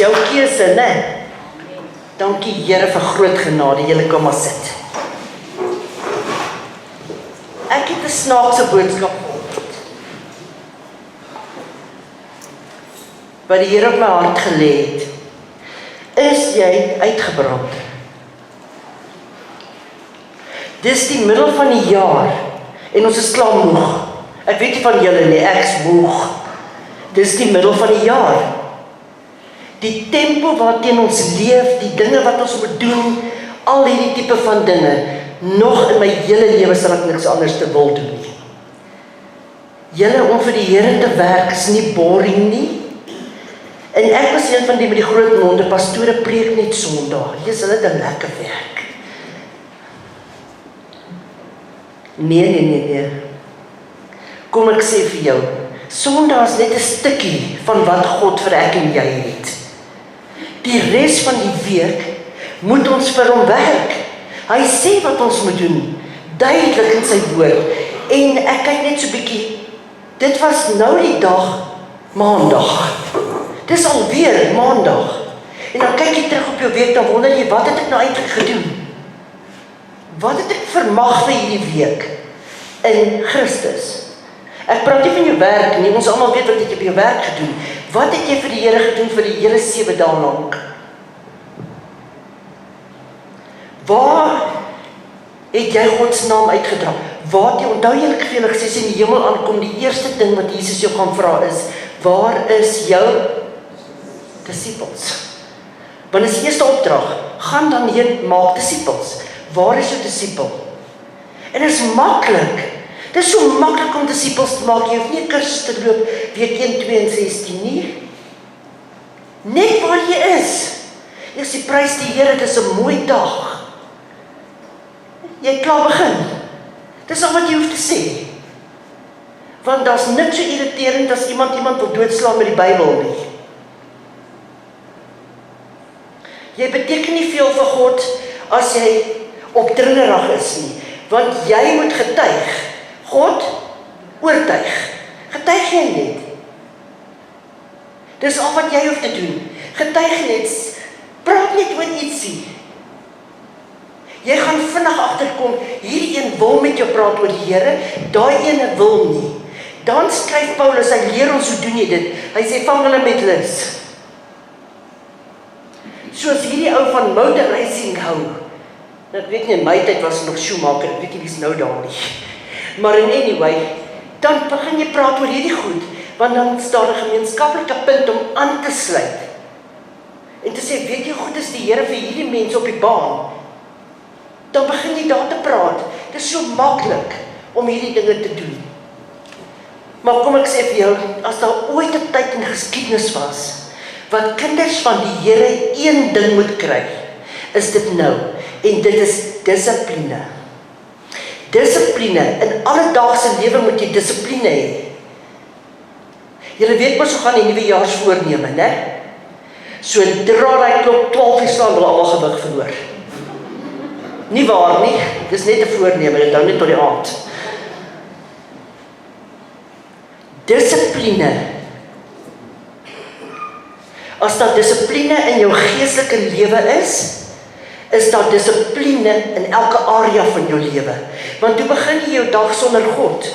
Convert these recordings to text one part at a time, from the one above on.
jou keuse, né? Dankie Here vir groot genade, julle kom maar sit. Ek het 'n snaakse boodskap wat die Here op my hart gelê het. Is jy uitgebrand? Dis die middel van die jaar en ons is klaar moeg. Ek weet nie van julle nie, ek is moeg. Dis die middel van die jaar. Die tempo waarteen ons leef, die dinge wat ons moet doen, al hierdie tipe van dinge, nog in my hele lewe sal ek niks anders te wil doen nie. Julle om vir die Here te werk is nie boring nie. En ek was een van die met die groot monde, pastore preek net Sondag. Jy's hulle het 'n lekker werk. Nee. Kom ek sê vir jou, Sondag is net 'n stukkie van wat God vir ek en jy het. Die res van die week moet ons vir hom werk. Hy sê wat ons moet doen, duidelik in sy woord. En ek kyk net so bietjie, dit was nou die dag, Maandag. Dis alweer Maandag. En dan kyk jy terug op jou week, dan wonder jy, wat het ek nou eintlik gedoen? Wat het ek vermag vir hierdie week? In Christus. Ek praat nie van jou werk nie, ons almal weet wat het jy op jou werk gedoen. Wat het jy vir die Here gedoen vir die hele 7 dae lank? Waar het jy God se naam uitgedra? Waar het jy, onthou jy het vir julle gesê, as jy in die hemel aankom, die eerste ding wat Jesus jou gaan vra is, waar is jou disippels? Want is die eerste opdrag, gaan dan heen, maak disippels. Waar is jou disipel? En dit is maklik. Dit is so maklik om disippels te maak. Jy hoef nie 'n kursus te loop, week 1, 2 en 16 nie. Net waar jy is. Jy sê, prys die Here, dit is 'n mooi dag. Jy het klaar begin. Dis al wat jy hoef te sê. Want daar's niks so irriterend as iemand wil doodslaan met die Bybel nie. Jy beteken nie veel vir God as jy opdringerig is nie. Want jy moet getuig. God oortuig. Getuig jy net. Dis al wat jy hoef te doen. Getuig net. Praat net oor ietsie. Jy gaan vinnig agterkom, hierdie een wil met jou praat oor die Here, daai ene wil nie. Dan skryf Paulus, hy leer ons hoe doen jy dit. Hy sê, vang hulle met lus. Soos hierdie ou van motor racing hou. Ek weet nie, in my tyd was nog Schumacher, ek weet nie wie's nou daar nie. Maar in anyway, dan begin jy praat oor hierdie goed, want dan is daar 'n gemeenskaplike punt om aan te sluit. En te sê, weet jy goed, is die Here vir hierdie mense op die baan. Dan begin jy daar te praat. Dit is so maklik om hierdie dinge te doen. Maar kom ek sê vir jou, as daar ooit 'n tyd in geskiedenis was, wat kinders van die Here een ding moet kry, is dit nou. En dit is dissipline. Dissipline. In alledaagse lewe moet jy dissipline hê. Julle weet mos hoe gaan die nuwejaarsvoorneme, né? Sodra daai klok 12 uur slaan, wil almal gewig verloor. Nie waar nie, dis net 'n voorneme, dit hou net tot die aand. Dissipline. As daar dissipline in jou geestelike lewe is daar dissipline in elke area van jou lewe. Want toe begin jy jou dag sonder God.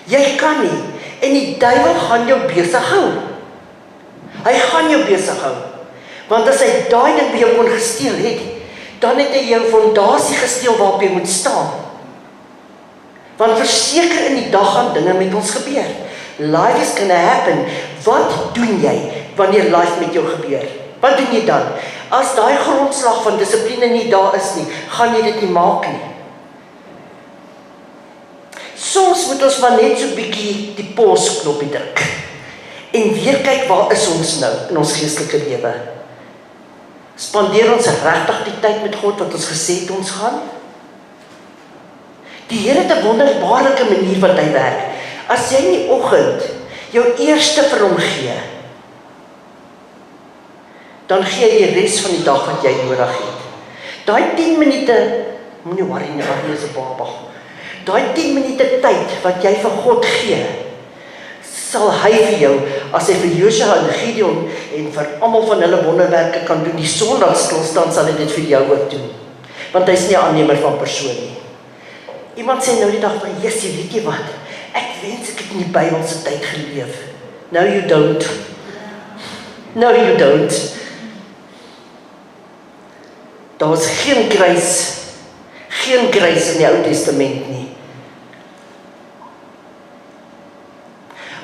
Jy kan nie, en die duiwel gaan jou besig hou. Hy gaan jou besig hou. Want as hy daai ding by jou kon gesteel het, dan het hy jou fondasie gesteel waarop jy moet staan. Want verseker in die dag gaan dinge met ons gebeur. Life is gonna happen. Wat doen jy wanneer life met jou gebeur? Wat doen jy dan? As daai grondslag van dissipline nie daar is nie, gaan jy dit nie maak nie. Soms moet ons maar net so bietjie die pausknopie druk. En weer kyk, waar is ons nou in ons geestelike lewe? Spandeer ons regtig die tyd met God wat ons gesê het ons gaan? Die Here het 'n wonderbaarlike manier wat hy werk. As jy in die oggend jou eerste vir hom gee, dan gee jy die res van die dag wat jy nodig het. Daai 10 minute, moenie worry nie, want jy is 'n baba. Daai 10 minute tyd wat jy vir God gee, sal hy vir jou as hy vir Josua en Gideon en vir almal van hulle wonderwerke kan doen, die son laat stil staan, sal hy dit vir jou ook doen. Want hy is nie 'n aannemer van persoon nie. Iemand sê nou die dag van, Jessie, weet jy wat? Ek wens ek het in die Bybelse tyd geleef. No, you don't. No, you don't. Daar was geen grys in die Ou Testament nie.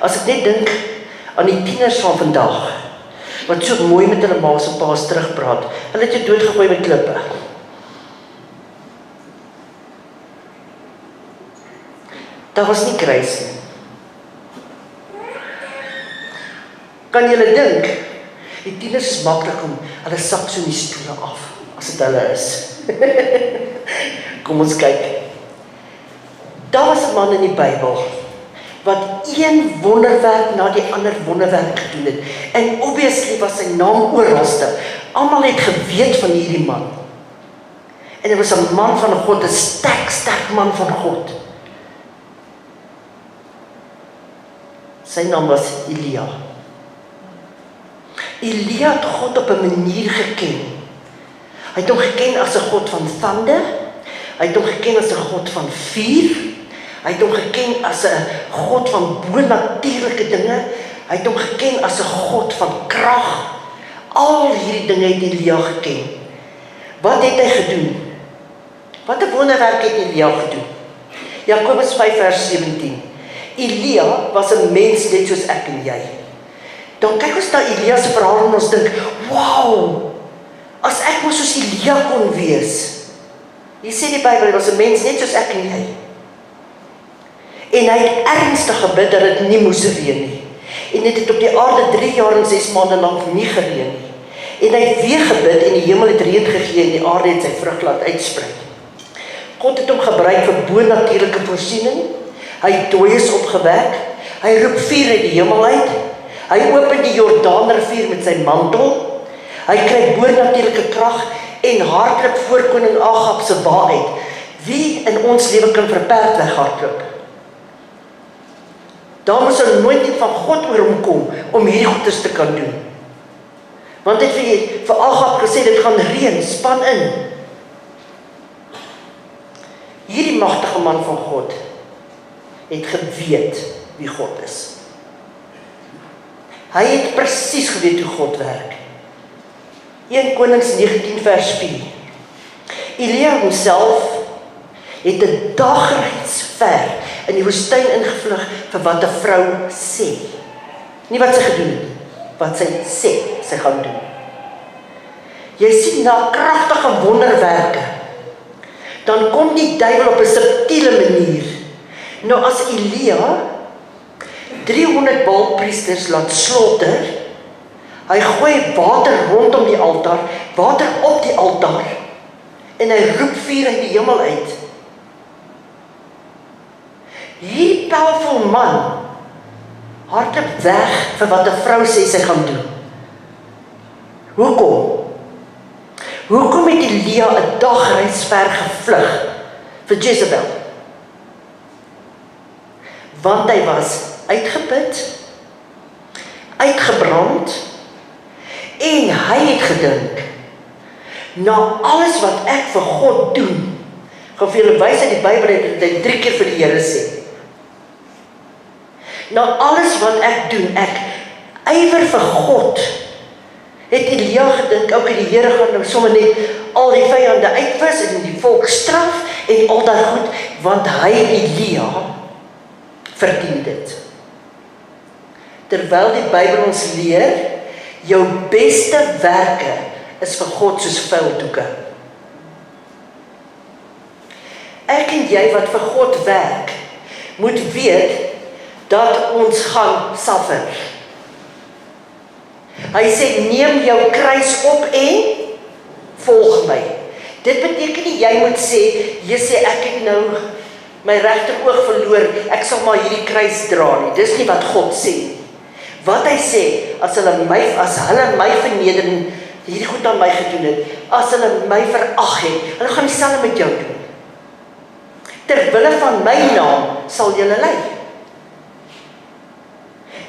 As ek net dink aan die tieners van vandag, wat so mooi met hulle ma's en pa's terugpraat, hulle het jou doodgegooi met klippe. Daar was nie grys nie. Kan julle dink, die tieners is maklik om hulle sak so in die stoele af, as dit hulle is. Kom ons kyk. Daar was 'n man in die Bybel, wat een wonderwerk na die ander wonderwerk gedoen het. En obviously was sy naam oralste. Almal het geweet van hierdie man. En hy was 'n man van God, 'n sterk man van God. Sy naam was Elia. Elia het God op 'n manier geken. Hy het hom geken as 'n God van thunder. Hy het hom geken as 'n God van vuur. Hy het hom geken as 'n God van bonatuurlike dinge. Hy het hom geken as 'n God van krag. Al hierdie dinge het Elia geken. Wat het hy gedoen? Wat 'n wonderwerk het Elia gedoen? Jakobus 5 vers 17. Elia was 'n mens net soos ek en jy. Dan kyk ons na Elia se verhaal en ons dink, wow, as ek maar soos Elia kon wees. Hier sê die Bybel, hy was 'n mens net soos ek en jy. En hy het ernstig gebid dat dit nie moes reën nie. En dit het op die aarde 3 jaar en 6 maande lank nie gereën nie. En hy het weer gebid en die hemel het reën gegee en die aarde het sy vrug laat uitsprei. God het hom gebruik vir bonatuurlike voorsiening. Hy het dooies opgewek. Hy roep vuur uit die hemel uit. Hy open die Jordaanrivier met sy mantel. Hy kry bonatuurlike krag en hardloop voor koning Agab se wa uit. Wie in ons lewe kan vir 'n perd weghardloop? Daar moes 'n anointing van God oor hom kom om hierdie goeders te kan doen. Want hy het vir Agab gesê dit gaan reën, span in. Hierdie magtige man van God het geweet wie God is. Hy het presies geweet hoe God werk. 1 Konings 19 vers 4. Elia homself het 'n dagreis ver in die woestyn ingevlug vir wat 'n vrou sê. Nie wat sy gedoen het, wat sy sê sy gaan doen. Jy sien na kragtige wonderwerke, dan kom die duiwel op 'n subtiele manier. Nou as Elia 300 Baalpriesters laat slaughter, hy gooi water rondom die altaar, water op die altaar, en hy roep vuur uit die hemel uit. Hierdie powerful man hardloop weg vir wat 'n vrou sê sy gaan doen. Hoekom? Hoekom het Elia 'n dagreis ver gevlug vir Jezebel? Want hy was uitgeput, uitgebrand, en hy het gedink, na alles wat ek vir God doen, gaan vir julle wys uit die Bybel het hy 3 keer vir die Here sê. Na alles wat ek doen, ek ywer vir God, het Elia gedink, okay, die Here gaan nou sommer net al die vyande uitwis en die volk straf en al daai goed, want hy, Elia, verdien dit. Terwyl die Bybel ons leer, jou beste werke is vir God soos vuildoeke. Ek en jy wat vir God werk, moet weet dat ons gaan suffer. Hy sê, neem jou kruis op en volg my. Dit beteken nie, jy moet sê, jy sê, ek het nou my regteroog verloor, ek sal maar hierdie kruis dra nie. Dis nie wat God sê. Wat hy sê, as hulle my verneder en hierdie goed aan my gedoen het, as hulle my verag het, hulle gaan dieselfde met jou doen. Terwille van my naam sal julle ly.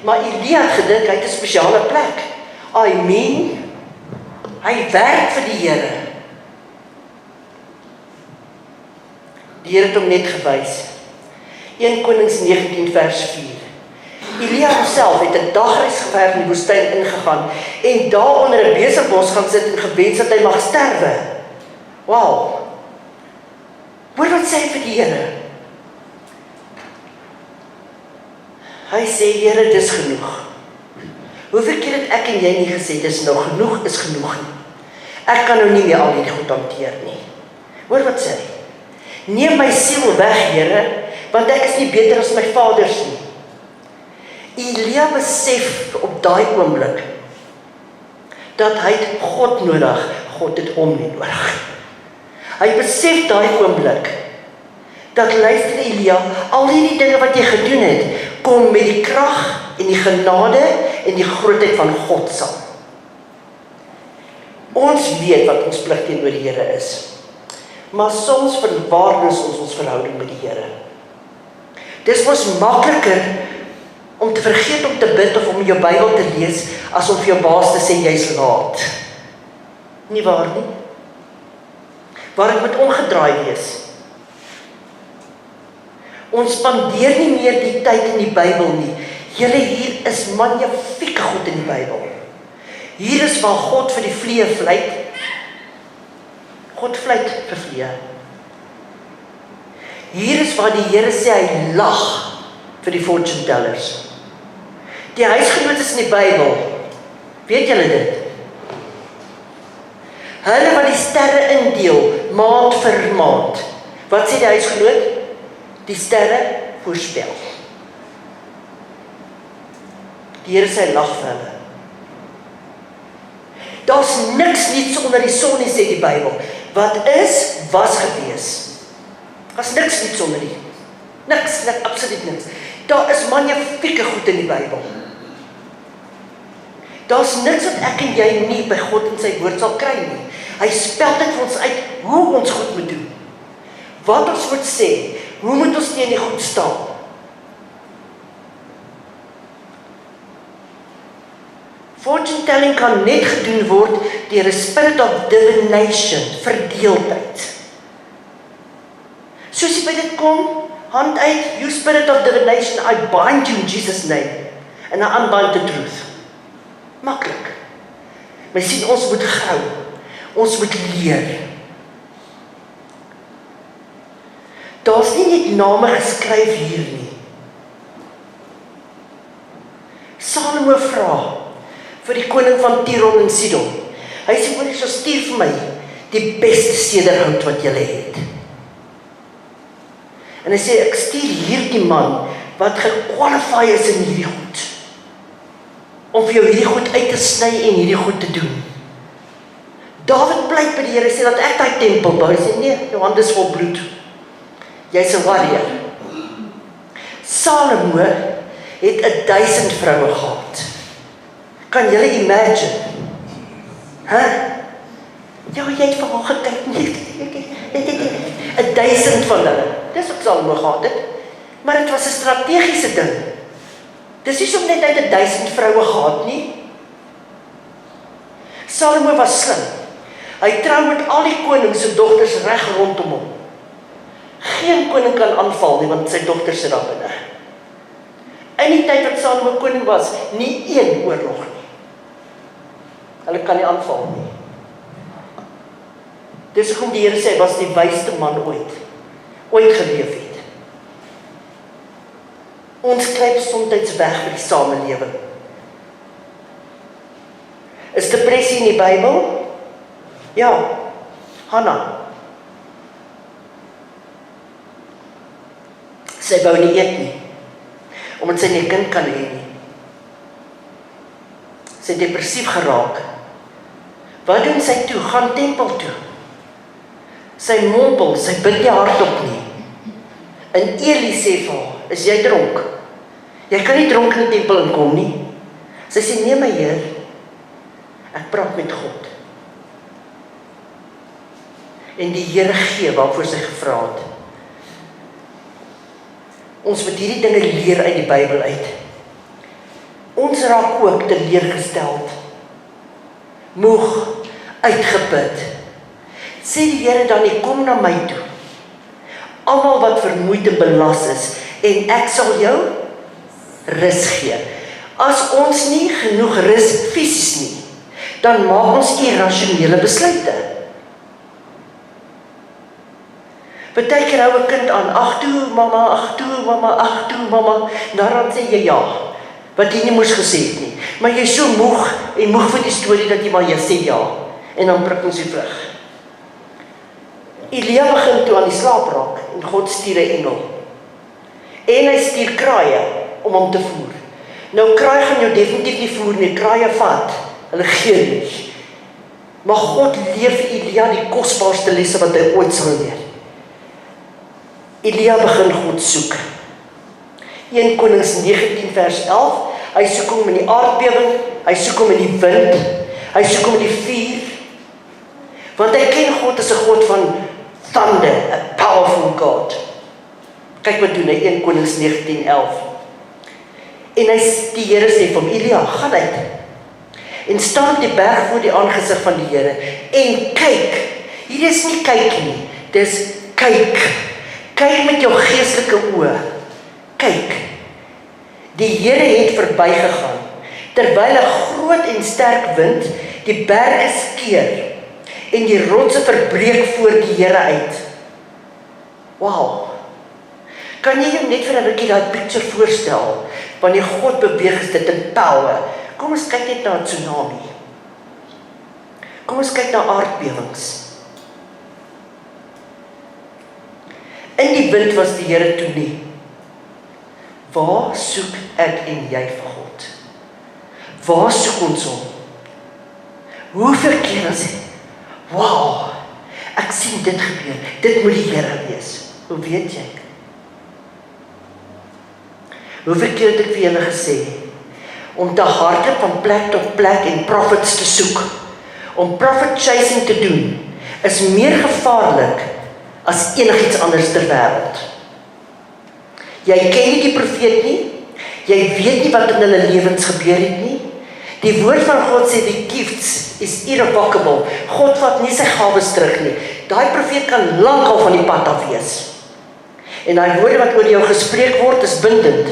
Maar Elia het gedink, hy het 'n spesiale plek. I mean, hy werk vir die Here. Die Here het hom net gewys. 1 Konings 19 vers 4. Elia homself het 'n dagreis gever in die woestyn ingegaan en daar onder 'n besembos gaan sit en gewens dat hy mag sterwe. Wow. Hoor wat sê hy vir die Here? Hy sê, Here, dis genoeg. Hoeveel keer het ek en jy nie gesê, dis nou genoeg is genoeg nie. Ek kan nou nie meer al hierdie goed hanteer nie. Hoor wat sê hy? Neem my siel weg, Here, want ek is nie beter as my vaders nie. Elia besef op daai oomblik dat hy het God nodig, God het hom nie nodig. Hy besef daai oomblik dat luister Elia, al hierdie dinge wat jy gedoen het, kom met die krag en die genade en die grootheid van God saam. Ons weet wat ons plig teenoor die Here is, maar soms verwaarloos ons verhouding met die Here. Dis mos makliker om te vergeet om te bid of om jou Bybel te lees, as om vir jou baas te sê, jy's laat. Nie waar nie? Waar ek moet omgedraai wees. Ons spandeer nie meer die tyd in die Bybel nie. Julle, hier is magnifieke goed in die Bybel. Hier is waar God vir die vliee vlieg. God vlieg vir vliee. Hier is waar die Here sê hy lag vir die fortune tellers. Die huisgenote is in die Bybel. Weet julle dit? Hulle wat die sterre indeel, maand vir maand. Wat sê die huisgenoot? Die sterre voorspel. Die Here sê lag vir hulle. Daar's niks niets onder die son nie, sê die Bybel. Wat is, was gewees. Daar's niks niets onder die. Niks, absoluut niks. Daar is magnifieke goed in die Bybel. Daar's niks wat ek en jy nie by God en sy woord sal kry nie. Hy spel dit vir ons uit hoe ons goed moet doen. Wat ons moet sê, hoe moet ons teen die goed staan? Fortune telling kan net gedoen word deur 'n spirit of divination, verdeeldheid. Soos jy by dit kom, hand uit, you spirit of divination, I bind you in Jesus' name, and I unbind the truth. Maklik. Maar sien, ons moet gou, ons moet leer. Daar's nie net name geskryf hier nie. Salomo vra vir die koning van Tyrol en Sidon. Hy sê, hoor, so stuur vir my die beste sederhout wat julle het. En hy sê, ek stuur hierdie man wat gekwalify is in hierdie goed, om vir jou hierdie goed uit te sny en hierdie goed te doen. Dawid pleit by die Here, sê dat ek daai tempel bou. Hy sê, nee, jou hand is vol bloed. Jy's 'n warrior. Salomo het 1000 vroue gehad. Kan julle imagine? Ja, jy het vir haar gekyk, nee, 1000 van hulle. Dis wat Salomo gehad het. Maar dit was 'n strategiese ding. Dis nie som net hy het 1000 vroue gehad nie. Salomo was slim. Hy trou met al die konings se dogters reg rondom hom. Geen koning kan aanval nie, want sy dogters sit daar binne. In die tyd wat Salomo koning was, nie een oorlog nie. Hulle kan nie aanval nie. Dis hoekom die Here sê, hy was die wysste man ooit geleef het. Ons kruip soms weg vir die samelewing. Is depressie in die Bybel? Ja, Hanna. Sy wou nie eet nie, omdat sy nie 'n kind kan hê nie. Sy het depressief geraak. Wat doen sy toe? Gaan tempel toe. Sy mompel, sy bid nie hardop nie. En Eli sê vir haar, is jy dronk? Jy kan nie dronk in die tempel inkom nie. Sy sê, nee my Heer, ek praat met God. En die Here gee waarvoor sy gevra het. Ons moet hierdie dinge leer uit die Bybel uit. Ons raak ook teleurgesteld, moeg, uitgeput. Sê die Here dan, ek kom na my toe, almal wat vermoeid en belas is, en ek sal jou rus gee. As ons nie genoeg rus fisies nie, dan maak ons irrasionele besluite. Partykeer hou 'n kind aan, ag toe mamma, ag toe mamma, ag toe mamma, dan sê jy ja, wat jy nie moes gesê het nie. Maar jy is so moeg en moeg vir die storie dat jy maar jy sê ja, en dan prik ons die vlug. Elia begin toe aan die slaap raak, en God stuur 'n engel. En hy stuur kraaie om hom te voer. Nou kraai gaan jou definitief nie voer nie, kraaie vat, hulle gee nie. Maar God leer vir Elia die kosbaarste lesse wat hy ooit sal leer. Elia begin God soek. 1 Konings 19 vers 11, hy soek hom in die aardbewing, hy soek hom in die wind, hy soek hom in die vuur, want hy ken God as 'n God van thunder, a powerful God. Kyk wat doen hy, 1 Konings 19:11. En die Here sê vir hom, Elia, gaan uit, en staan op die berg voor die aangesig van die Here, en kyk, hier is nie kyk nie, dis kyk, kyk met jou geestelike oë, kyk, die Here het verbygegaan, terwyl 'n groot en sterk wind die berge skeer, en die rotse verbreek voor die Here uit. Wow! Kan jy jou net vir 'n rukkie daai picture voorstel? Wanneer God beweeg is dit in power. Kom ons kyk net na 'n tsunami. Kom ons kyk na aardbewings. In die wind was die Here toe nie. Waar soek ek en jy vir God? Waar soek ons hom? Hoeveel keer as dit? Wow, ek sien dit gebeur, dit moet die Here wees. Hoe weet jy? Hoeveel keer het ek vir julle gesê, om te hardloop van plek tot plek en prophets te soek, om prophet chasing te doen, is meer gevaarlik as enigiets anders ter wêreld. Jy ken nie die profeet nie, jy weet nie wat in hulle lewens gebeur het nie. Die woord van God sê die gifts is irrevocable. God vat nie sy gawes terug nie. Daai profeet kan lankal van die pad af wees. En daai woorde wat oor jou gespreek word is bindend.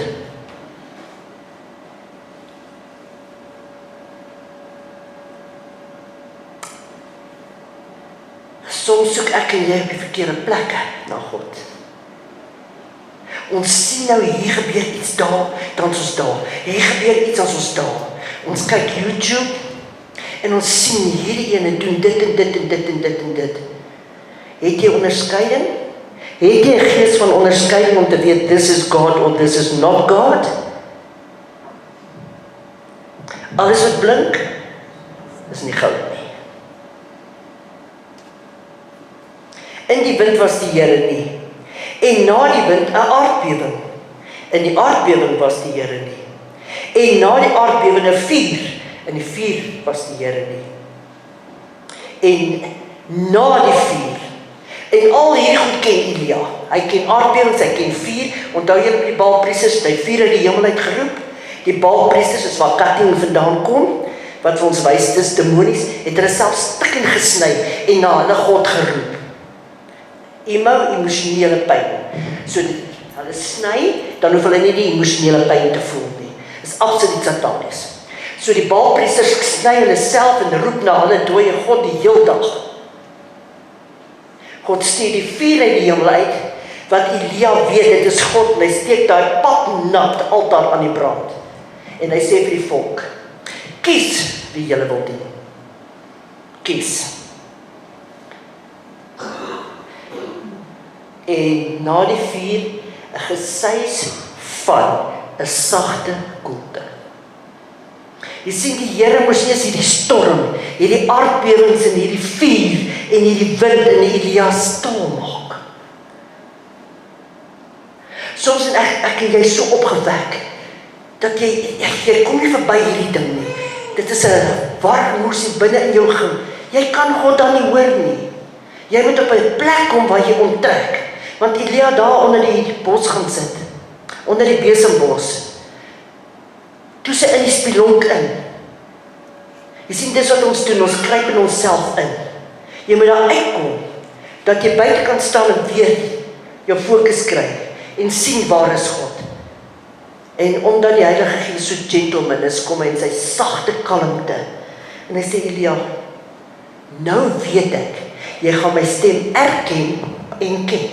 Soms soek ek en jy op die verkeerde plekke na God. Ons sien nou hier gebeur iets daar, dan is ons daar. Hier gebeur iets as ons daar. Ons kyk YouTube en ons sien hierdie ene doen dit en dit en dit en dit en dit. Het jy onderskeiding? Het jy 'n gees van onderskeiding om te weet this is God or this is not God? Alles wat blink is nie goud nie. In die wind was die Here nie. En na die wind 'n aardbewing. In die aardbewing was die Here nie. En na die aardbewing 'n vuur. In die vuur was die Here nie. En na die vuur. En al hierdie goed ken Elia. Hy ken aardbewings, hy ken vuur. Onthou julle met die Baalpriesters, hy vuur uit die hemel uit geroep. Die Baalpriesters is waar Katin vandaan kom, wat vir ons wys dis demonies, het hulle self stukken gesny en na hulle God geroep. Emosionele pyn. So hulle sny, dan hoef hulle nie die emosionele pyn te voel nie. Dis absoluut satanies. So die Baalpriesters sny hulle self en roep na hulle dooie God die heel dag. God stuur die vuur uit die hemel uit, wat Elia weet, dit is God, en hy steek daai papnat altaar aan die brand. En hy sê vir die volk, kies wie julle wil dien. Kies. En na die vuur, 'n gesuis van 'n sagte koelte. Jy sien, die Here moes eers hierdie storm, hierdie aardbewings en hierdie vuur en hierdie wind en Elia stil maak. Soms en ek en jy so opgewek, dat jy kom nie verby hierdie ding nie. Dit is 'n warmoesie binne in jou gehou. Jy kan God dan nie hoor nie. Jy moet op 'n plek kom waar jy onttrek. Want Elia daar onder die bos gaan sit, onder die besembos. toe sy in die spelonk in. Jy sien, dis wat ons doen, ons kruip in onsself in. Jy moet daar uitkom, dat jy buite kan staan en weer jou fokus kry, en sien waar is God. En omdat die Heilige Gees so gentleman is, kom hy in sy sagte kalmte, en hy sê, Elia, nou weet ek, jy gaan my stem erken en ken.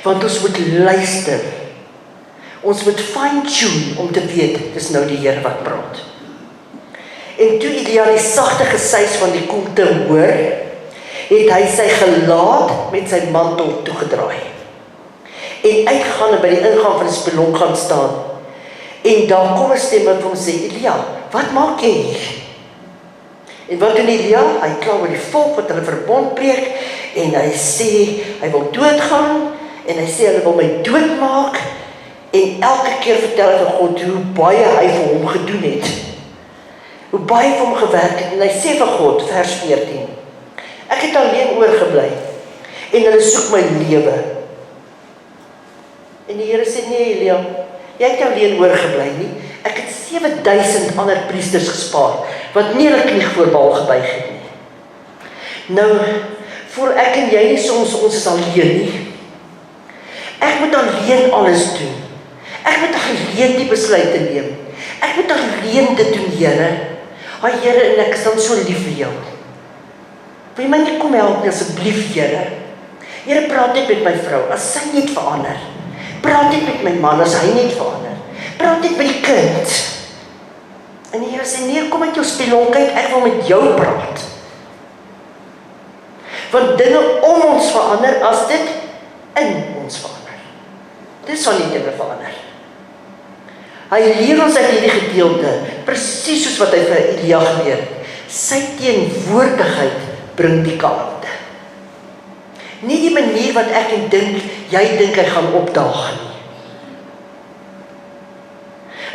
Want ons moet luister, ons moet fine-tune om te weet, dis nou die Here wat praat. En toe Elia die sagte gesuis van die koelte hoor, het hy sy gelaat met sy mantel toegedraai. En uitgegaan en by die ingang van die spelonk gaan staan. En daar kom 'n stem wat hom sê, Elia, wat maak jy hier? En wat doen Elia? Hy kla oor die volk wat hulle verbond breek, en hy sê, hy wil doodgaan, en hy sê, hulle wil my doodmaak, en elke keer vertel hy vir God hoe baie hy vir hom gedoen het. Hoe baie vir hom gewerk het, en hy sê vir God, vers 14, ek het alleen oorgebly, en hulle soek my lewe. En die Here sê, nee Elia, jy het alleen oorgebly nie, ek het 7000 ander priesters gespaar, wat nie hulle knie voor Baal gebuig het nie. Nou, voor ek en jy nie soms ons is alleen nie, ek moet alleen alles doen, ek moet alleen die besluite neem, ek moet alleen dit doen, Here. Haai Here, en ek is dan so lief vir jou. Wil jy my nie kom help nie, asseblief Here? Here, praat net met my vrou, as sy net verander. Praat net met my man, as hy net verander. Praat net met die kind. En die Here sê, nee, kom uit jou spelonk uit, ek wil met jou praat. Want dinge om ons verander, as dit in ons verander. Dis sal nie dinge verander. Hy leer ons uit hierdie gedeelte, presies soos wat hy vir Elia geleer. Sy teenwoordigheid bring die kalmte. Nie die manier wat ek en jy dink hy gaan opdaag nie.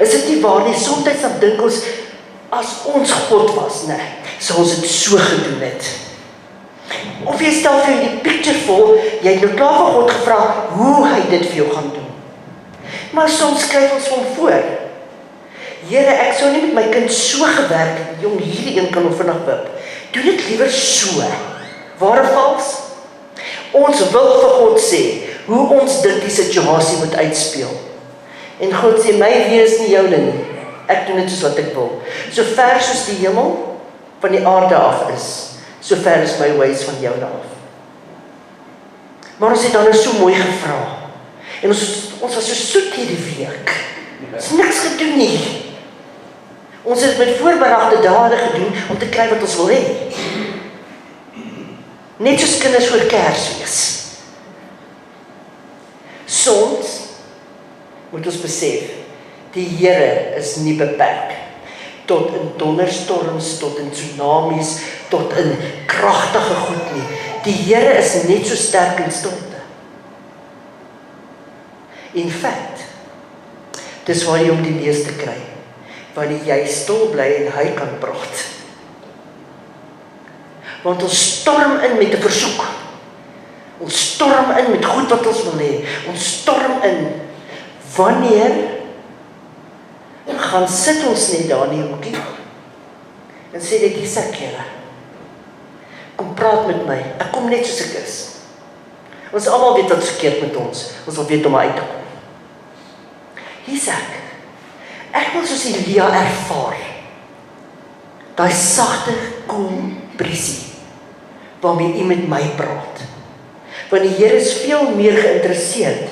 Is dit nie waar nie? Soms dan dink ons, as ons God was, nee, sou ons dit so gedoen het. Of jy stel vir die picture voor, jy het nou klaar vir God gevra, hoe hy dit vir jou gaan doen. Maar soms skryf ons van voor. Here, ek sou nie met my kind so gewerk het, jong, hierdie een kan hom vinnig wip. Doen dit liewer so. Waar of vals? Ons wil vir God sê, hoe ons dit die situasie moet uitspeel. En God sê, my wees nie joune nie. Ek doen dit soos wat ek wil. So ver soos die hemel van die aarde af is, so ver is my ways van joune af. Maar ons het dan so mooi gevra. En ons was so soet hierdie week. Ons het niks gedoen nie. Ons het met voorbereide dade gedoen om te kry wat ons wil hê. Net soos kinders voor Kersfees. Soms moet ons besef, die Here is nie beperk tot in donderstorms, tot in tsunamies, tot in kragtige goed nie. Die Here is net so sterk in stilte. In fact, dis waar jy om die meeste kry, wanneer jy stil bly en hy kan praat. Want ons storm in met 'n versoek. Ons storm in met goed wat ons wil hê. Ons storm in, wanneer gaan sit ons net daar in die hoekie en sê net, hier sê ek Here, kom praat met my, ek kom net soos ek is. Ons almal weet wat verkeerd met ons wil weet om uit te kom. Hier sê ek wil soos Elia ervaar, daai sagte kom briesie, waarmee u met my praat. Want die Here is veel meer geïnteresseerd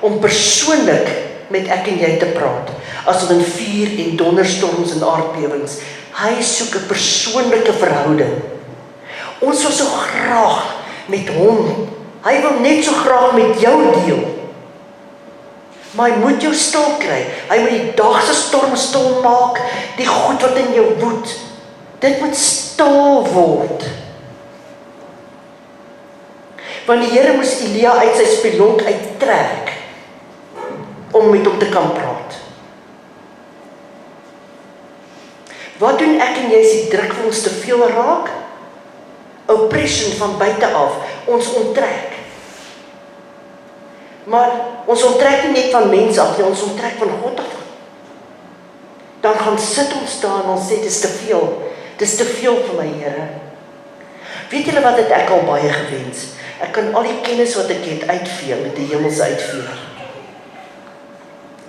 om persoonlik met ek en jy te praat, as om in vuur en donderstorms en aardbewings. Hy soek 'n persoonlike verhouding. Ons wil so graag met hom, hy wil net so graag met jou deel. Maar hy moet jou stil kry, hy moet die dagse storm stil maak, die goed wat in jou woed, dit moet stil word. Want die Here moes Elia uit sy spelonk uittrek, om met hom te kan praat. Wat doen ek en jy as die druk vir ons te veel raak? Oppression van buite af, ons onttrek. Maar ons onttrek nie net van mens af, ons onttrek van God af. dan gaan sit ons daar en ons sê, dis te veel vir my Here. Weet julle wat het ek al baie gewens? Ek kan al die kennis wat ek het uitvee met die hemelse uitveer.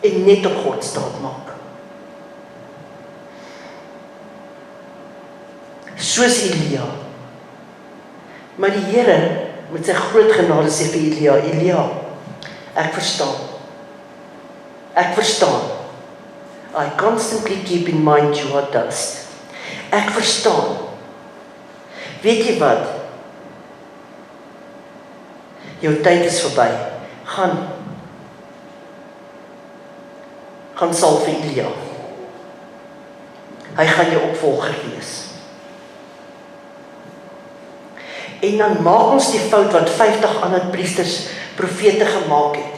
En net op God staat maak. Soos Elia. Maar die Here, met sy groot genade sê vir Elia, Elia, ek verstaan. I constantly keep in mind you are dust. Ek verstaan. Weet jy wat? Jou tyd is verby. Gaan salf vir Elia. Hy gaan jou opvolger wees. En dan maak ons die fout wat 50 ander priesters, profete gemaak het.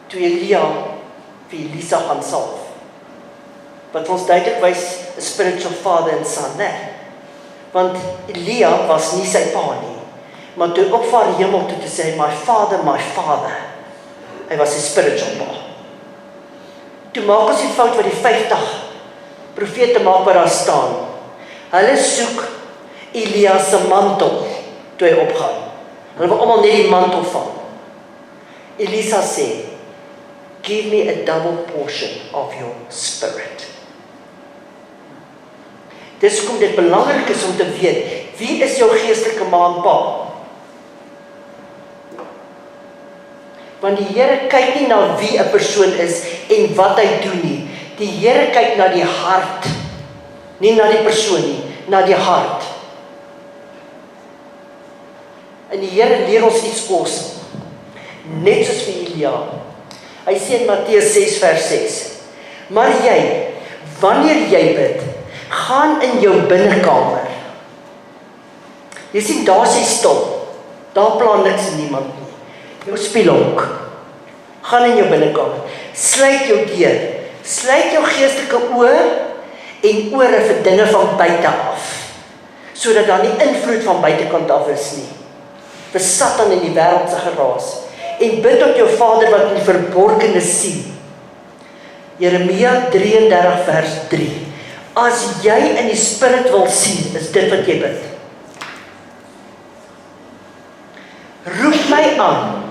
Toe Elia vir Elisa gaan salf. Wat ons duidelik wys, 'n spiritual father and son, né? Want Elia was nie sy pa nie. Maar toe opvaar hemel toe te sê, my father. Hy was sy spiritual pa. Toe maak ons die fout wat die 50 profete maak wat daar staan. Hulle soek Elia se mantel toe hy opgaan. Hulle wil almal net die mantel vang. Elisa sê, give me a double portion of your spirit. Dis hoekom dit belangrik is om te weet, wie is jou geestelike ma en pa? Want die Here kyk nie na wie 'n persoon is en wat hy doen nie. Die Here kyk na die hart, nie na die persoon nie, na die hart. En die Here leer ons iets awesome. Net soos vir Elia. Hy sê in Matteus 6 vers 6. Maar jy, wanneer jy bid, gaan in jou binnekamer. Jy sien, daar is jy stil. Daar plan niks en niemand nie. Jou spieelhonk. Gaan in jou binnekamer. Sluit jou deur. Sluit jou geestelike oë en ore vir dinge van buite af. Sodat daar nie invloed van buitekant af is nie. Vir Satan en die wêreld se geraas. En bid tot jou Vader wat in die verborgene sien. Jeremia 33 vers 3. As jy in die spirit wil sien, is dit wat jy bid. Roep my aan.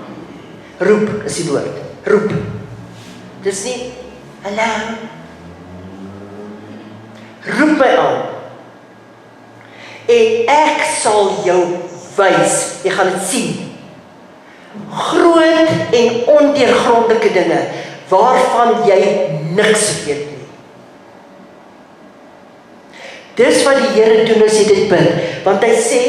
Roep is die woord. Roep. Dis nie, hallo. Roep my aan. En ek sal jou wys. Jy gaan dit sien. Groot en ondeurgrondelike dinge, waarvan jy niks weet nie. Dis wat die Here doen as jy dit bid. Want hy sê,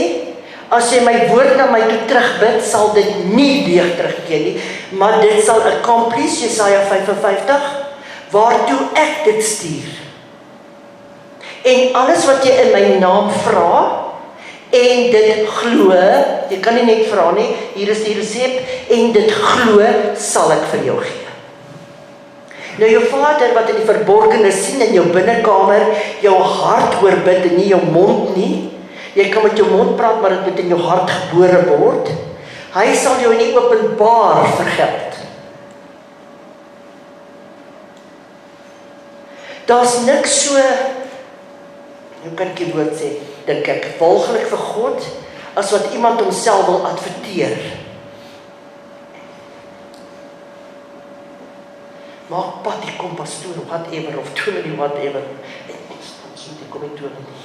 as jy my woord na my toe terugbid, sal dit nie leeg terugkeer nie, maar dit sal accomplish, Jesaja 55, waartoe ek dit stuur. En alles wat jy in my naam vra, en dit glo, jy kan nie net vra nie, hier is die resep, en dit glo, sal ek vir jou gee. Nou jou Vader wat in die verborgene sien in jou binnekamer, jou hart hoor bid en nie jou mond nie. Jy kan met jou mond praat, maar dit moet in jou hart gebore word. Hy sal jou nie openbaar vergeld. Daar's niks so, hoe kan ek die woord sê, dink ek, walglik vir God, as wat iemand homself wil adverteer. Maak pad, die kom pastoor, whatever, of dominee, whatever. Die kom nie dominee.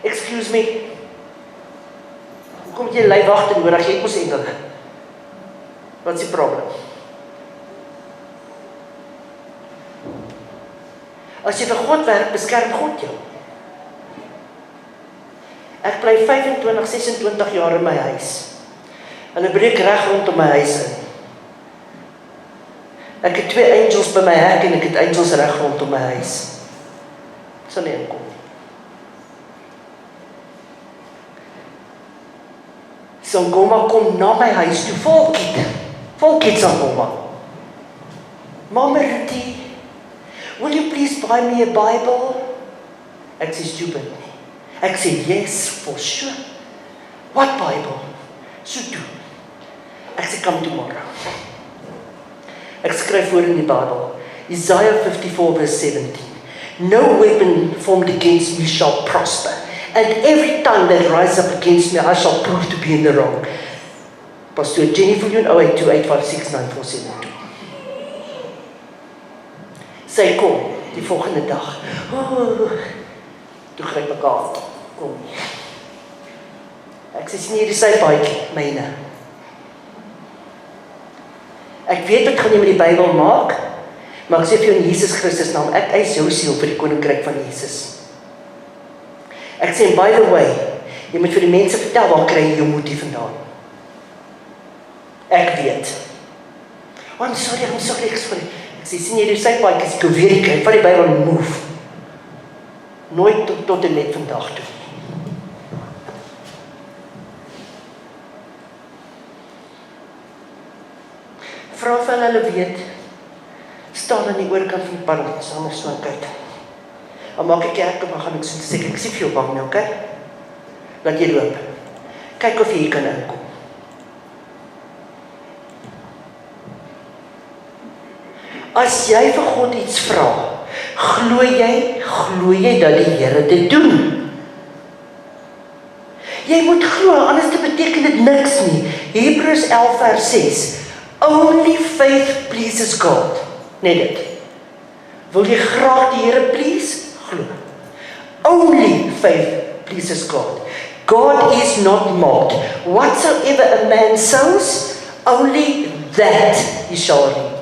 Excuse me, hoekom jy lei wacht en nodig, jy mos engele. Wat is die probleem? As jy vir God werk, beskerm God jou. Ek bly 25, 26 jaar in my huis. Hulle breek reg rondom my huis in. Ek het 2 angels by my hek en ek het angels reg rondom my huis. Sal nie inkom nie. Sangoma kom na my huis toe, volkiet Sangoma. Mama Ruthie, will you please buy me a Bible? Ek sê stupid nie. Ek sê yes, for sure. What Bible? So toe. Ek sê come tomorrow. Ek skryf voor in die Bybel, Isaiah 54 vers 17. No weapon formed against me shall prosper. And every tongue that rises up against me, I shall prove to be in the wrong. Pastoor Jenny Viljoen, 0828569472. Sy kom, die volgende dag. Toe gryp ek haar, kom. Ek sê, nie, dis sy baadjie, myne. Ek weet wat gaan jy met die Bybel maak, maar ek sê vir jou in Jesus Christus naam, ek eis jou siel vir die koninkryk van Jesus. Ek sê, by the way, jy moet vir die mense vertel, waar kry jy jou motie vandaan? Ek weet. I'm sorry, ek sê, sien jy die sy paadjies, ek weer die kry, van die Bybel move. Nooit tot en met vandag toe. Vra van hulle weet, staan aan die oorkant van die pad, saam so aan kyk. Dan maak ek kerk op, dan gaan ek so sê, ek sê vir jou bang nou, okay? Laat jy loop. Kyk of jy hier kan inkom. As jy vir God iets vra, glo jy dat die Here dit doen? Jy moet glo, anders te beteken dit niks nie. Hebreërs 11 vers 6. Only faith pleases God. Net dit. Wil jy graag die Here please? Glo. Only faith pleases God. God is not mocked. Whatsoever a man sows, only that he shall reap.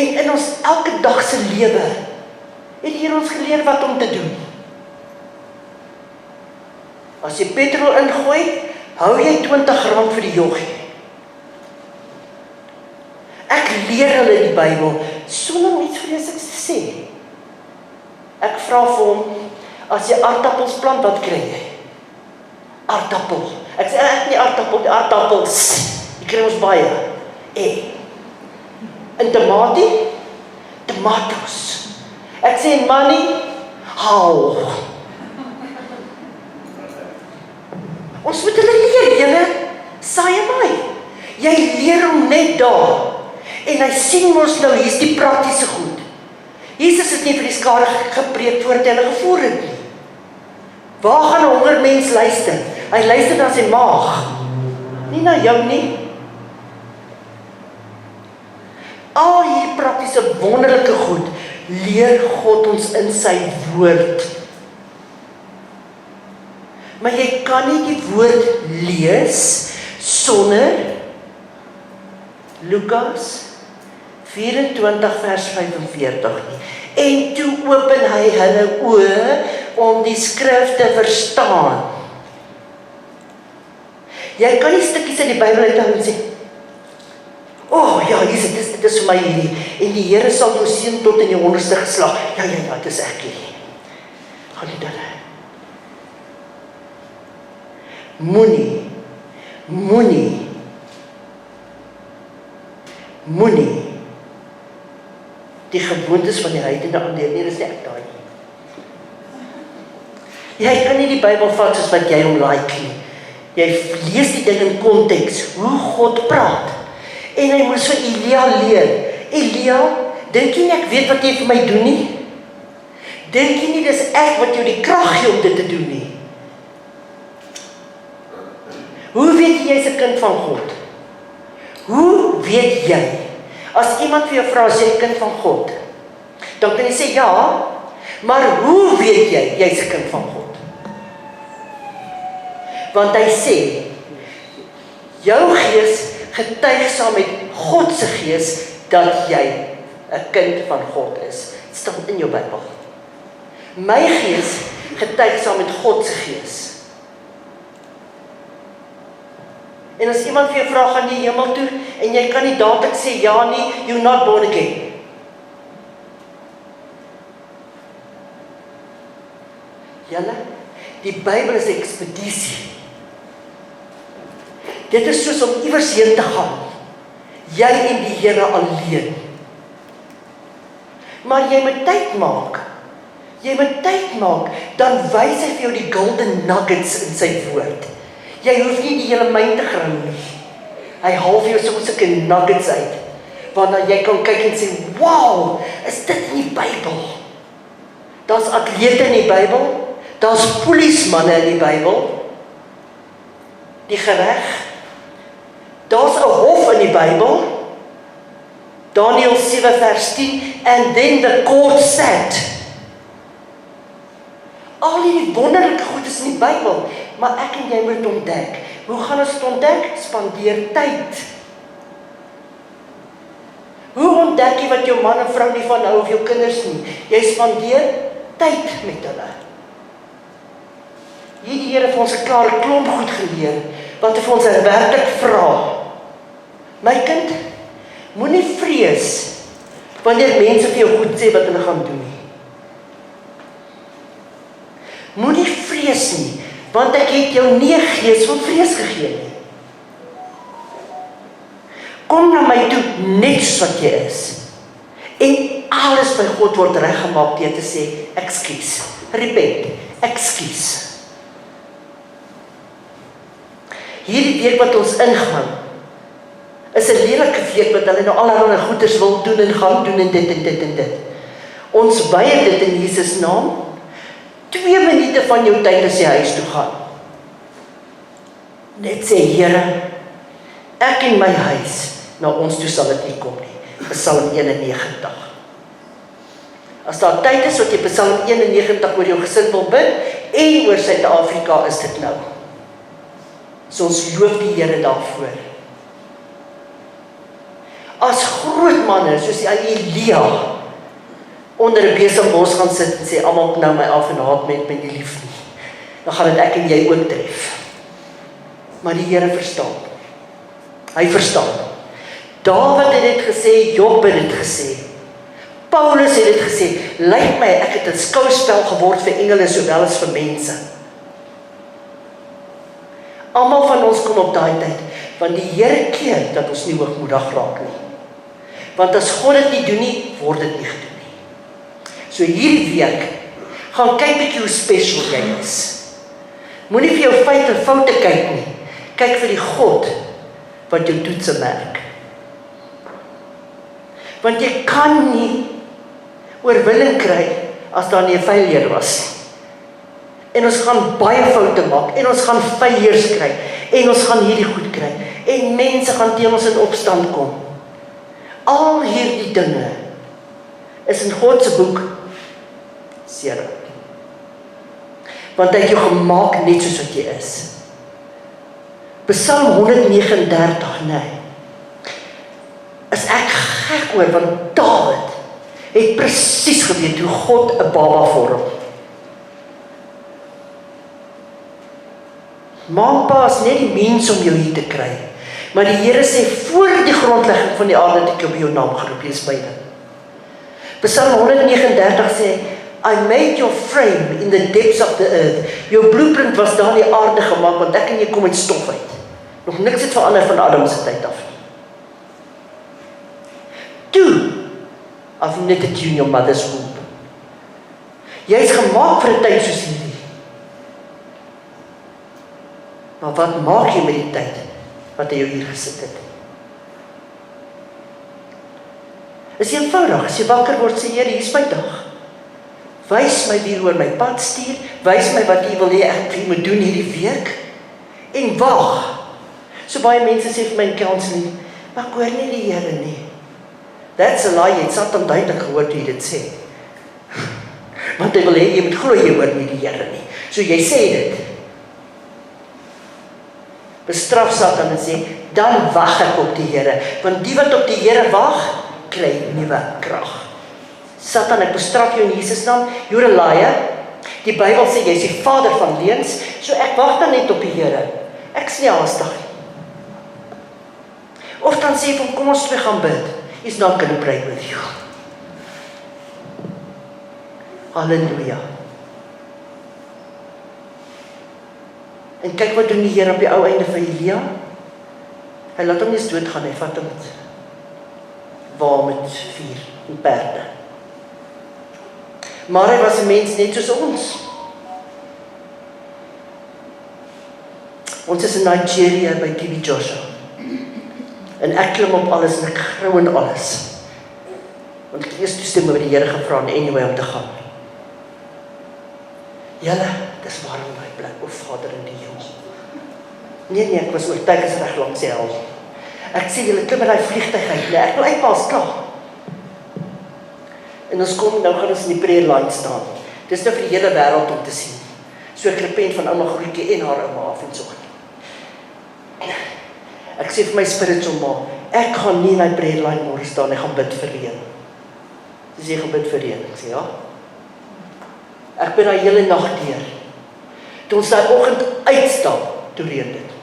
En in ons elke dag se lewe het hier ons geleer wat om te doen. As jy petrol ingooi, hou jy R20 vir die joggie. Ek leer hulle die Bybel sonder om iets vreesliks te sê. Ek vra vir hom, as jy aardappels plant, wat kry jy? Aardappel. Ek sê nie aardappel, die aardappels. Die kry ons baie. En tomatoes. Ek sê money, how? Ons moet hulle leer, julle, saai my. Jy leer hom net daar. En hy sien ons nou, hier is die praktiese goed. Jesus het nie vir die skare gepreek voordat hy hulle gevoer het nie. Waar gaan 'n honger mens luister? Hy luister na sy maag. Nie na jou nie. Al hierdie praktiese wonderlike goed leer God ons in sy woord. Maar jy kan nie die woord lees sonder Lukas 24 vers 45 nie. En toe open hy hulle oë om die skrif te verstaan. Jy kan nie stukkies in die Bybel uithou en sê, ja, dit is vir my hierdie, en die Here sal jou seën tot in die 100ste geslag. Ja, dit is ek hierdie. Gaan nie dit. Moenie die gewoontes van die heidene aanleer nie, dis nie ek daai nie. Jy kan nie die Bybel vat soos wat jy hom like nie. Jy lees die ding in konteks, hoe God praat. En hy moes vir Elia leer. Elia, dink jy nie ek weet wat jy vir my doen nie? Dink jy nie dis ek wat jou die krag gee om dit te doen nie? Hoe weet jy jy's 'n kind van God? Hoe weet jy? As iemand vir jou vra, as jy 'n kind van God, dan kan jy sê ja, maar hoe weet jy jy's 'n kind van God? Want hy sê, jou gees getuig saam met God se gees dat jy 'n kind van God is. Dit staan in jou Bybel. My gees getuig saam met God se gees. En as iemand vir jou vra, gaan jy hemel toe, en jy kan nie dadelik sê ja nie, you're not born again. Julle, die Bybel is 'n ekspedisie. Dit is soos om iewers heen te gaan. Jy en die Here alleen. Maar jy moet tyd maak. Dan wys hy vir jou die golden nuggets in sy woord. Jy hoef nie die hele myn te grou nie. Hy haal vir jou sulke nuggets uit. waarna jy kan kyk en sê, wow, is dit in die Bybel? Daar's atlete in die Bybel, daar's polismanne in die Bybel, die gereg, daar's 'n hof in die Bybel, Daniël 7 vers 10, and then the court sat. Al die wonderlike goed is in die Bybel, maar ek en jy moet ontdek. Hoe gaan ons dit ontdek? Spandeer tyd. Hoe ontdek jy wat jou man en vrou nie van hou of jou kinders nie? Jy spandeer tyd met hulle. Hierdie Here het vir ons 'n klare klomp goed geleer, wat hy vir ons werklik vra. My kind, moenie vrees wanneer mense vir jou goed sê wat hulle gaan doen nie. Moenie vrees nie, want ek het jou nie 'n gees van vrees gegee nie. Kom na my toe net soos wat jy is. En alles by God word reggemaak deur te sê, ekskuus, repent, ekskuus. Hierdie week wat ons ingaan, is 'n lelike week wat hulle nou allerlei goeders wil doen en gaan doen en dit en dit en dit. Ons weier dit in Jesus naam. 2 minute van jou tyd as jy huis toe gaan. Net sê, Here, ek en my huis, na ons toe sal dit nie kom nie. Psalm 91. As daar tyd is wat jy Psalm 91 oor jou gesin wil bid, en oor Suid-Afrika is dit nou. So ons loof die Here daarvoor. As groot manne, soos Elia, onder 'n besenbos gaan sit en sê, almal nou my af en haat met my nie lief nie. Dan gaan dit ek en jy ook tref. Maar die Here verstaan. Hy verstaan. Dawid het dit gesê, Job het dit gesê. Paulus het dit gesê, lyk my ek het 'n skouspel geword vir engele sowel as vir mense. Almal van ons kom op daai tyd, want die Here keer dat ons nie hoogmoedig raak nie. Want as God dit nie doen nie, word dit nie gedoen nie. So hierdie week, gaan kyk bietjie hoe special jy is. Moenie vir jou feite en foute kyk nie. Kyk vir die God wat jou toetse merk. Want jy kan nie oorwinning kry as daar nie 'n failure was. En ons gaan baie foute maak, en ons gaan failures kry, en ons gaan hierdie goed kry, en mense gaan teen ons in opstand kom. Al hierdie dinge is in God se boek seer. Want hy het jou gemaak net soos wat jy is. Psalm 139, nee. Is ek gek oor, want Dawid het presies geweet hoe God 'n baba vorm. Ma en pa is net die mens om jou hier te kry. Maar die Here sê, voor die grondlegging van die aarde het ek jou by jou naam geroep, lees beide. Psalm 139 sê, I made your frame in the depths of the earth. Jou blueprint was daar in die aarde gemaak, want ek en jy kom uit stof uit. Nog niks het verander van Adam se tyd af nie. Toe, I've knitted you in your mother's womb. Jy is gemaak vir 'n tyd soos hierdie. Maar wat maak jy met die tyd wat hy jou hier gesit het? Is eenvoudig, as jy wakker word, sê Here, hier is my dag. Wys my wie oor my pad stuur, wys my wat U wil hê ek moet doen hierdie week, en wag. So baie mense sê vir my in counseling, maar ek hoor nie die Here nie. That's a lie, jy het Satan duidelik gehoor toe jy dit sê. Want hy wil hê, jy moet glo jy hoor nie die Here nie. So jy sê dit. Bestraf Satan en sê, dan wag ek op die Here, want die wat op die Here wag, kry nuwe krag. Satan, ek bestraf jou in Jesus naam, you're a liar. Die Bybel sê, jy is die vader van leuns, so ek wag dan net op die Here. Ek is nie haastig nie. Of dan sê van, kom ons twee gaan bid. He's not going to pray with you. Halleluja. En kyk wat doen die Here op die ou einde van Elia. Hy laat hom nie eens doodgaan, hy vat hom met vuur en perde. Maar hy was 'n mens net soos ons. Ons is in Nigeria by TB Joshua. En ek klim op alles en ek grou in alles. Want ek het eers toestemming by die Here gevra en anyway om te gaan. Julle, dis warm in my plek, o Vader in die hemel. Nee, ek was oortuig is reg langs die hel. Ek sê julle klim met daai vliegtuig uit, nee, ek wil uitpas klaar. En ons kom, nou gaan ons in die prayer line staan. Dis nou vir die hele wêreld om te sien. So ek repent van ouma Groetjie en haar ouma af en so. Ek sê vir my spiritual ma, ek gaan nie in die prayer line môre staan, ek gaan bid vir reën. Dis jy gaan bid vir reën. Ek sê ja. Ek ben daai hele nag deur. Toe ons daai oggend uitstap, toe reën dit.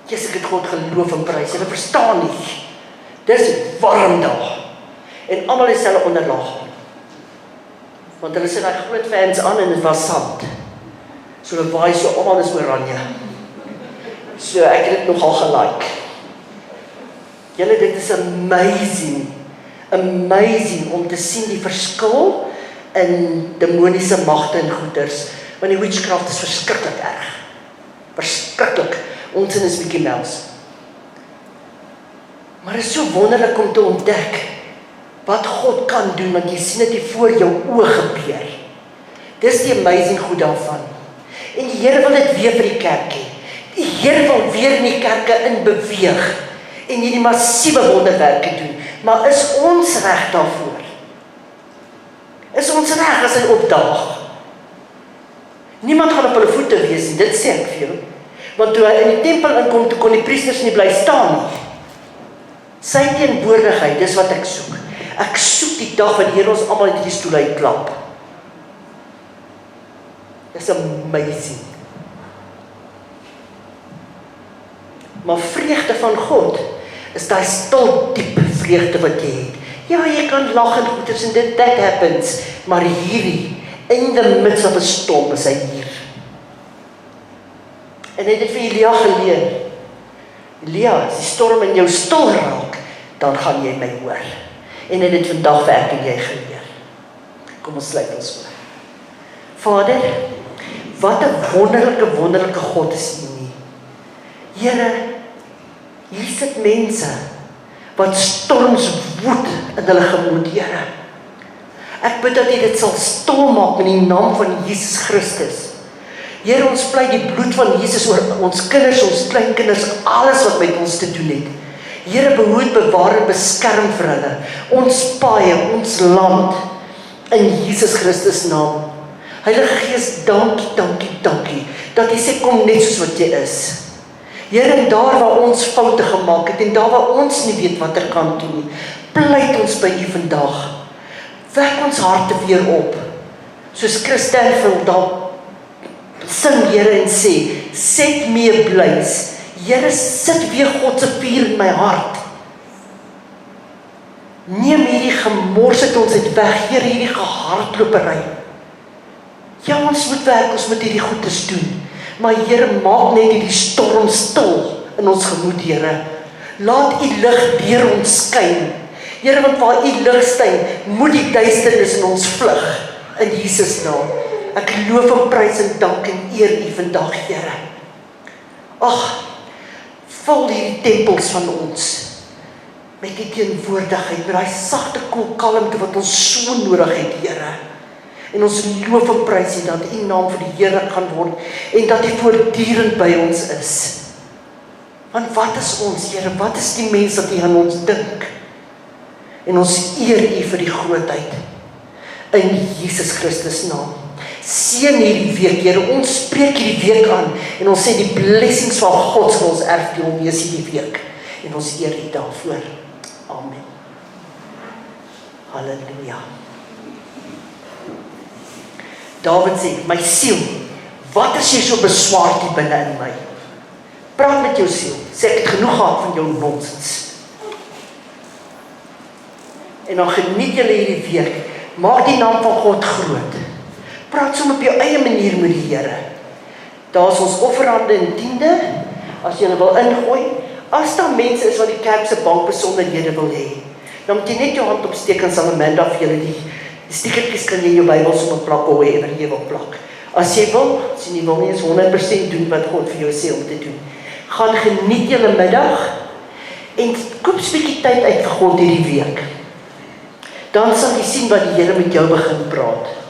Jesus, ek het God geloof en prys. Julle verstaan nie. Dis warm dag. En almal is hulle onderlaag. Want hulle sit daai groot fans aan en dit was sand. So hulle waai so almal is oranje. So ek het dit nogal gelike. Julle, dit is amazing. Amazing om te sien die verskil in demoniese magte en goeders. Want die witchcraft is verskriklik erg. Verskriklik. Ons is Mickey Mouse. Maar dit is so wonderlik om te ontdek wat God kan doen, want jy sien dit hier voor jou oë gebeur. Dis die amazing goed daarvan. En die Here wil dit weer vir die kerk hê. Die Here wil weer in die kerke in beweeg en hierdie massiewe wonderwerke doen. Maar is ons reg daarvoor? Is ons reg as hy opdaag? Niemand gaan op hulle voete wees nie, dit sê ek vir jou. Want toe hy in die tempel inkom, toe kon die priesters nie bly staan nie. Sy teenwoordigheid, dis wat ek soek. Ek soek die dag wat die Here ons almal uit die stoel uitklap. Dis amazing. Maar vreugde van God is daai stil diep vreugde wat jy het. Ja, jy kan lag en goeders en dit that happens, maar hierdie in the midst of a storm is hy hier. En hy het dit vir Elia geleer. Elia, as die storm in jou stil raak, dan gaan jy my hoor. En hy het dit vandag vir ek en jy geleer. Kom ons sluit ons oor. Vader, wat 'n wonderlike God is U nie. Here, hier sit mense wat storms woed in hulle gemoed, Here. Ek bid dat U dit sal stil maak in die naam van Jesus Christus. Here, ons pleit die bloed van Jesus oor ons kinders, ons kleinkinders, alles wat met ons te doen het. Here, behoed, bewaar en beskerm vir hulle, ons paaie, ons land, in Jesus Christus naam. Heilige Gees, dankie, dat U sê, kom net soos wat Jy is. Here, en daar waar ons foute gemaak het, en daar waar ons nie weet wat kan doen nie, pleit ons by U vandag. Wek ons harte weer op, soos Christen daar sing, Here, en sê, set me ablaze. Here, sit weer God se vuur in my hart. Neem hierdie gemors uit ons uit weg, Here, hierdie gehardlopery. Ja, ons moet werk, ons moet hierdie goedes doen. Maar Here, maak net hierdie storm stil in ons gemoed, Here. Laat U lig deur ons skyn. Here, want waar U lig skyn, moet die duisternis in ons vlug. In Jesus naam. Ek loof en prys en dank en eer U vandag, Here. Ag, vul hierdie tempels van ons met die teenwoordigheid, met daai sagte koel kalmte wat ons so nodig het, Here. En ons loof en prys U dat U naam vir die Here kan word en dat U voortdurend by ons is. Want wat is ons, Here? Wat is die mens dat U aan ons dink? En ons eer U vir die grootheid in Jesus Christus naam. Seën hierdie week, Here. Ons spreek hierdie week aan en ons sê die blessings van God sal ons erfdeel wees hierdie week. En ons eer U daarvoor. Amen. Halleluja. David sê, my siel, wat is jy so beswaard hier binne in my? Praat met jou siel. Sê ek het genoeg gehad van jou nonsens. En dan geniet julle hierdie week. Maak die naam van God groot. Praat so op jou eie manier met die Here. Daar is ons offerhande en tiende, as jy wil ingooi. As daar mense is wat die kerk se bankbesonderhede wil hê, dan moet jy net jou hand opsteek en sal Amanda vir julle die stickertjies kan jy in jou Bybel sommer plak of wherever jy wil plak. As jy wil, as jy nie wil nie, is 100% doen wat God vir jou sê om te doen. Gaan geniet julle middag En koop 'n bietjie tyd uit vir God hierdie week. Dan sal jy sien wat die Here met jou begin praat.